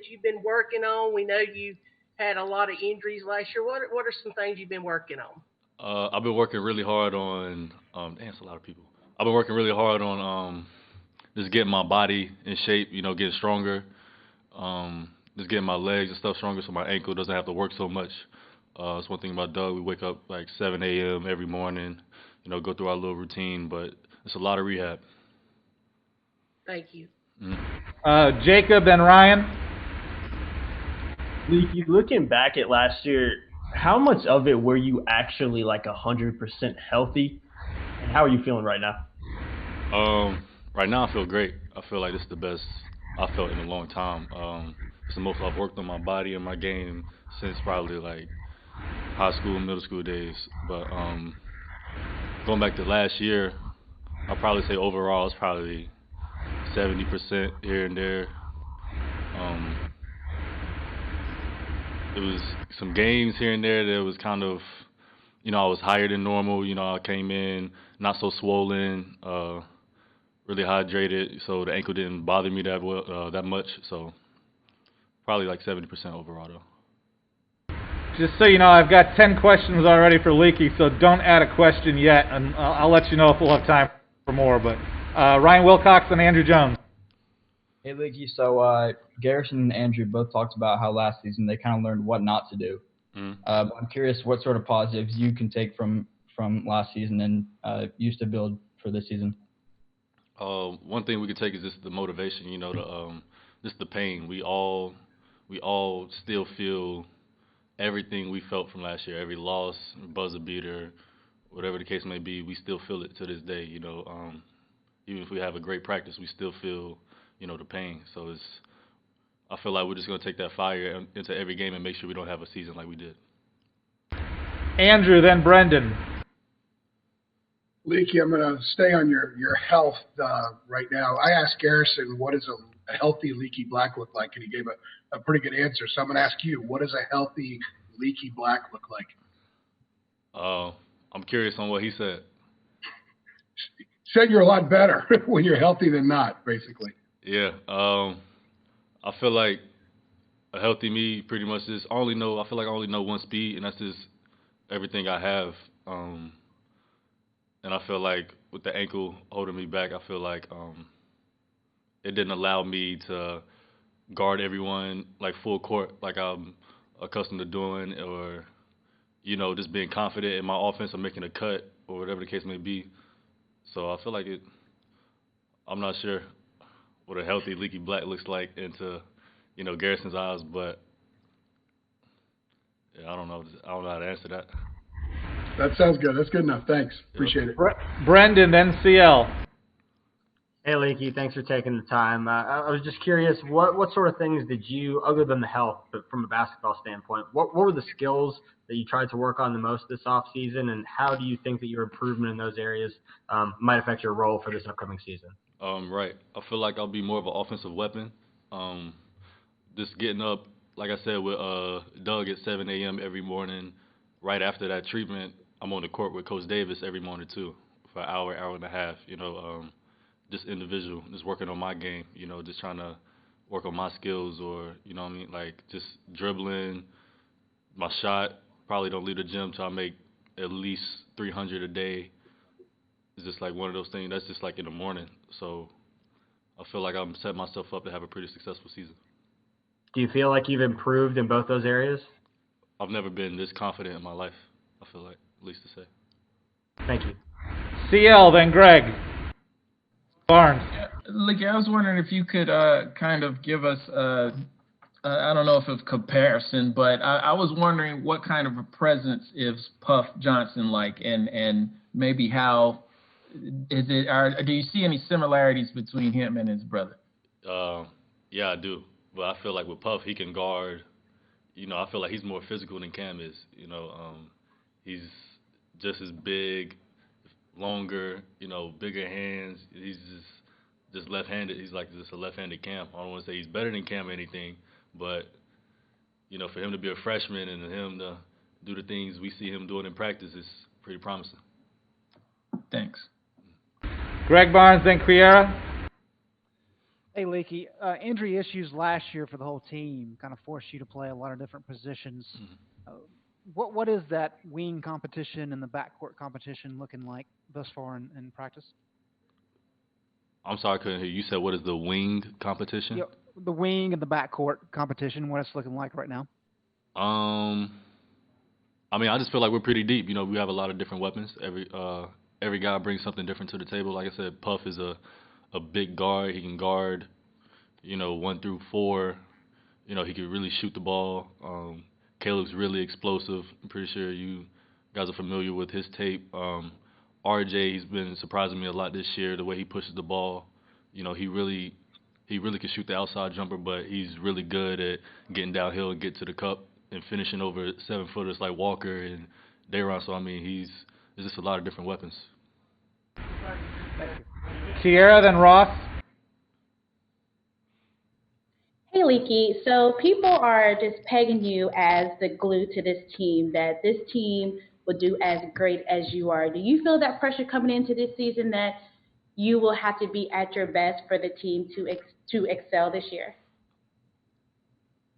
that you've been working on? We know you had a lot of injuries last year. What are some things you've been working on? I've been working really hard on. Damn, that's a lot of people. I've been working really hard on just getting my body in shape. Getting stronger. Just getting my legs and stuff stronger, so my ankle doesn't have to work so much. That's one thing about Doug. We wake up like 7 a.m. every morning. Go through our little routine, but it's a lot of rehab. Thank you. Mm. Jacob and Ryan. Leaky, looking back at last year, how much of it were you actually like 100% healthy? And how are you feeling right now? Right now I feel great. I feel like this is the best I felt in a long time. It's the most I've worked on my body and my game since probably like high school and middle school days. But going back to last year, I'll probably say overall it's probably 70% here and there. Um, it was some games here and there that was kind of, I was higher than normal. I came in not so swollen, really hydrated, so the ankle didn't bother me that much. So probably like 70% overall though. Just so you know, I've got 10 questions already for Leaky, so don't add a question yet, and I'll let you know if we'll have time for more. But Ryan Wilcox and Andrew Jones. Hey, Leaky. So Garrison and Andrew both talked about how last season they kind of learned what not to do. I'm curious what sort of positives you can take from last season and used to build for this season. One thing we could take is just the motivation. Just the pain. We all still feel everything we felt from last year. Every loss, buzzer beater, whatever the case may be, we still feel it to this day. Even if we have a great practice, we still feel the pain. So I feel like we're just gonna take that fire into every game and make sure we don't have a season like we did. Andrew, then Brendan. Leaky, I'm going to stay on your health right now. I asked Garrison, what does a healthy Leaky Black look like? And he gave a pretty good answer. So I'm going to ask you, what does a healthy Leaky Black look like? I'm curious on what he said. Said you're a lot better when you're healthy than not, basically. Yeah. I feel like a healthy me pretty much is I feel like I only know one speed, and that's just everything I have. And I feel like with the ankle holding me back, I feel like it didn't allow me to guard everyone like full court like I'm accustomed to doing, or just being confident in my offense or making a cut or whatever the case may be. So I feel like I'm not sure what a healthy Leaky Black looks like into Garrison's eyes, but yeah, I don't know how to answer that. That sounds good. That's good enough. Thanks. Appreciate it. Brendan, then CL. Hey, Leaky, thanks for taking the time. I was just curious, what sort of things did you, other than the health, but from a basketball standpoint, what were the skills that you tried to work on the most this offseason, and how do you think that your improvement in those areas might affect your role for this upcoming season? Right. I feel like I'll be more of an offensive weapon. Just getting up, like I said, with Doug at 7 a.m. every morning. Right after that treatment, I'm on the court with Coach Davis every morning too, for an hour and a half. Just individual, just working on my game. Just trying to work on my skills, or like just dribbling, my shot. Probably don't leave the gym till I make at least 300 a day. It's just like one of those things. That's just like in the morning. So I feel like I'm setting myself up to have a pretty successful season. Do you feel like you've improved in both those areas? I've never been this confident in my life, I feel like, at least to say. Thank you. CL, then Greg. Barnes. Yeah, Licky, I was wondering if you could kind of give us, I don't know if it's comparison, but I was wondering what kind of a presence is Puff Johnson like, and maybe how is it? Do you see any similarities between him and his brother? Yeah, I do. But I feel like with Puff, he can guard. I feel like he's more physical than Cam is. He's just as big, longer, bigger hands. He's just left-handed. He's like just a left-handed Cam. I don't want to say he's better than Cam or anything, but for him to be a freshman and him to do the things we see him doing in practice is pretty promising. Thanks. Greg Barnes, then Criera. Hey, Leaky. Injury issues last year for the whole team kind of forced you to play a lot of different positions. Mhm. Uh, what is that wing competition and the backcourt competition looking like thus far in practice? I'm sorry, I couldn't hear you. You said what is the wing competition? Yep, the wing and the backcourt competition, what it's looking like right now. Um, I mean, I just feel like we're pretty deep. We have a lot of different weapons. Every guy brings something different to the table. Like I said, Puff is a big guard. He can guard, 1 through 4. He can really shoot the ball. Caleb's really explosive. I'm pretty sure you guys are familiar with his tape. RJ, he's been surprising me a lot this year. The way he pushes the ball, he really can shoot the outside jumper, but he's really good at getting downhill and get to the cup and finishing over 7-footers like Walker and Dayron. So I mean, there's just a lot of different weapons. Sierra, then Ross. Hey, Leaky. So people are just pegging you as the glue to this team, that this team will do as great as you are. Do you feel that pressure coming into this season that you will have to be at your best for the team to excel this year?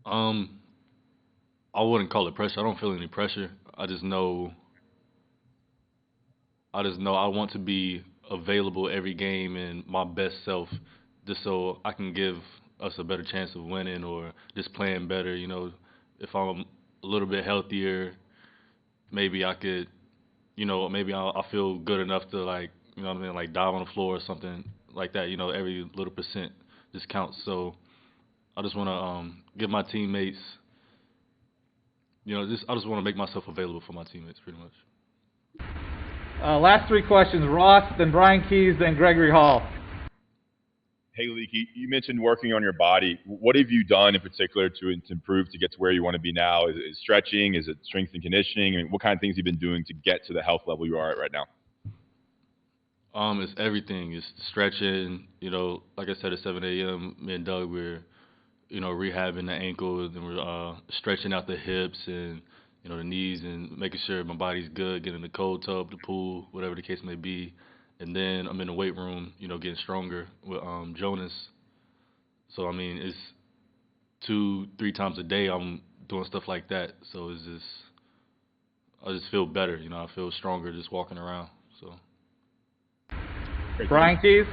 Um, I wouldn't call it pressure. I don't feel any pressure. I just know I want to be available every game and my best self, just so I can give us a better chance of winning or just playing better. If I'm a little bit healthier, maybe I could, maybe I'll feel good enough to, like, what I mean, like dive on the floor or something like that. Every little percent just counts. So I just want to give my teammates, I just want to make myself available for my teammates pretty much. Last 3 questions. Ross, then Brian Keys, then Gregory Hall. Hey, Leaky, you mentioned working on your body. What have you done in particular to improve to get to where you want to be now? Is it stretching? Is it strength and conditioning? I mean, what kind of things have you been doing to get to the health level you are at right now? It's everything. It's stretching. Like I said, at 7 a.m., me and Doug, we're, rehabbing the ankles, and we're stretching out the hips and, the knees, and making sure my body's good, getting in the cold tub, the pool, whatever the case may be. And then I'm in the weight room, getting stronger with Jonas. So, I mean, it's 2-3 times a day I'm doing stuff like that. So I just feel better. I feel stronger just walking around. So. Brian Keys.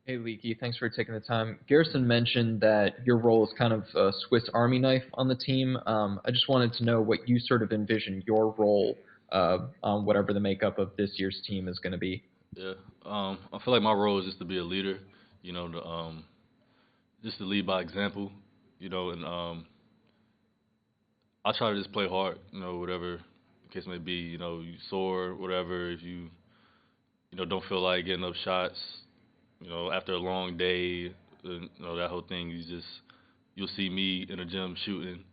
Hey, Leaky, thanks for taking the time. Garrison mentioned that your role is kind of a Swiss Army knife on the team. I just wanted to know what you sort of envision your role on whatever the makeup of this year's team is going to be. Yeah, I feel like my role is just to be a leader, just to lead by example, and I try to just play hard, whatever the case may be, you sore, whatever, if you, don't feel like getting up shots, after a long day, that whole thing, you'll see me in the gym shooting,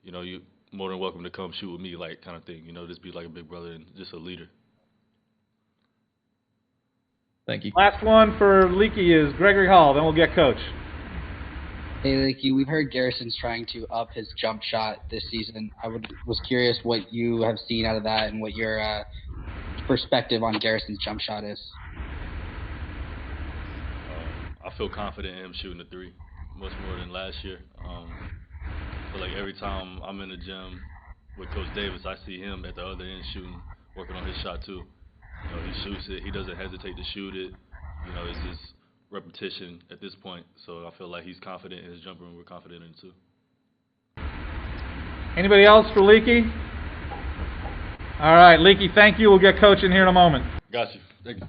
you more than welcome to come shoot with me, like, kind of thing, just be like a big brother and just a leader. Thank you. Last one for Leaky is Gregory Hall, then we'll get Coach. Hey, Leaky, we've heard Garrison's trying to up his jump shot this season. Was curious what you have seen out of that and what your perspective on Garrison's jump shot is. I feel confident in him shooting the 3 much more than last year. I feel like every time I'm in the gym with Coach Davis, I see him at the other end shooting, working on his shot too. He shoots it. He doesn't hesitate to shoot it. It's just repetition at this point. So I feel like he's confident in his jumper, and we're confident in it too. Anybody else for Leaky? All right, Leaky, thank you. We'll get Coach in here in a moment. Got you. Thank you.